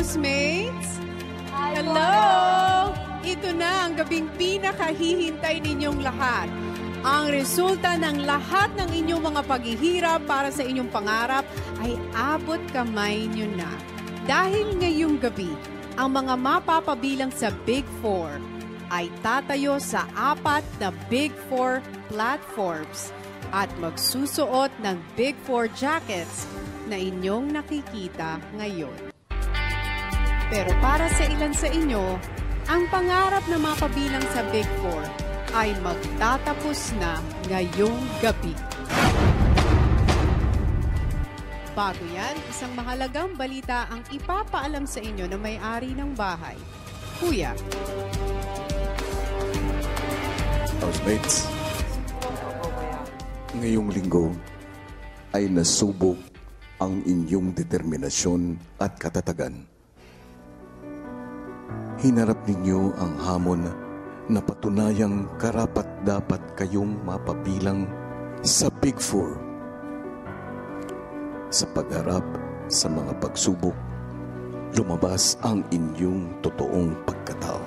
housemates! Hello! Ito na ang gabing pinakahihintay ninyong lahat. Ang resulta ng lahat ng inyong mga paghihirap para sa inyong pangarap ay abot kamay nyo na. Dahil ngayong gabi, ang mga mapapabilang sa Big Four ay tatayo sa 4 na Big Four platforms at magsusuot ng Big Four jackets na inyong nakikita ngayon. Pero para sa ilan sa inyo, ang pangarap na mapabilang sa Big Four ay magtatapos na ngayong gabi. Bago yan, isang mahalagang balita ang ipapaalam sa inyo na may-ari ng bahay. Kuya. Housemates, ngayong linggo ay nasubok ang inyong determinasyon at katatagan. Hinarap ninyo ang hamon na patunayang karapat-dapat kayong mapabilang sa Big Four. Sa pagharap sa mga pagsubok, lumabas ang inyong totoong pagkatao.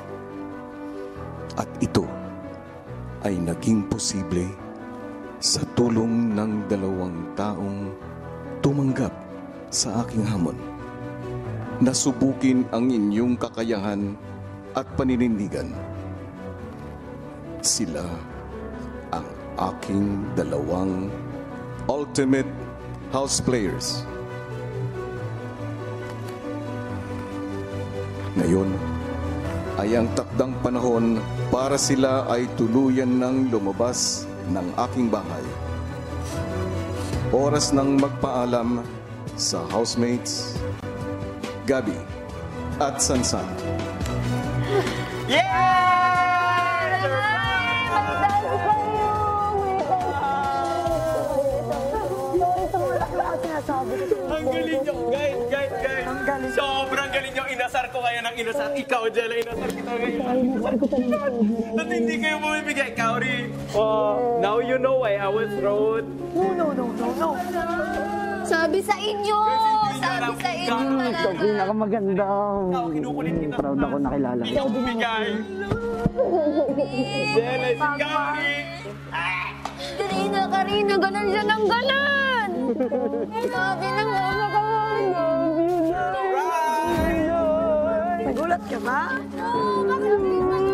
At ito ay naging posible sa tulong ng 2 taong tumanggap sa aking hamon. Nasubukin ang inyong kakayahan at paninindigan. Sila ang aking 2 ultimate house players. Ngayon ay ang takdang panahon para sila ay tuluyan ng lumabas ng aking bahay. Oras ng magpaalam sa housemates, Gabi at Sansan. Ang galing nyo, guys. Sobrang galing nyo. Inasar ko kayo ng inasar. Ikaw, Jella, inasar kita ngayon. Ba't hindi kayo bumibigay? Kaori. Now you know why I was wrote. No. Sabi sa inyo! Sabi sa inyo talaga. Ikaw pinakamaganda. Kinukulit kita. Proud ako nakilala. Ikaw bumigay. Jella, si Kaori. Karina, ganun siya ng ganun! Sabi ng una ka Nagulat ka ba? bakit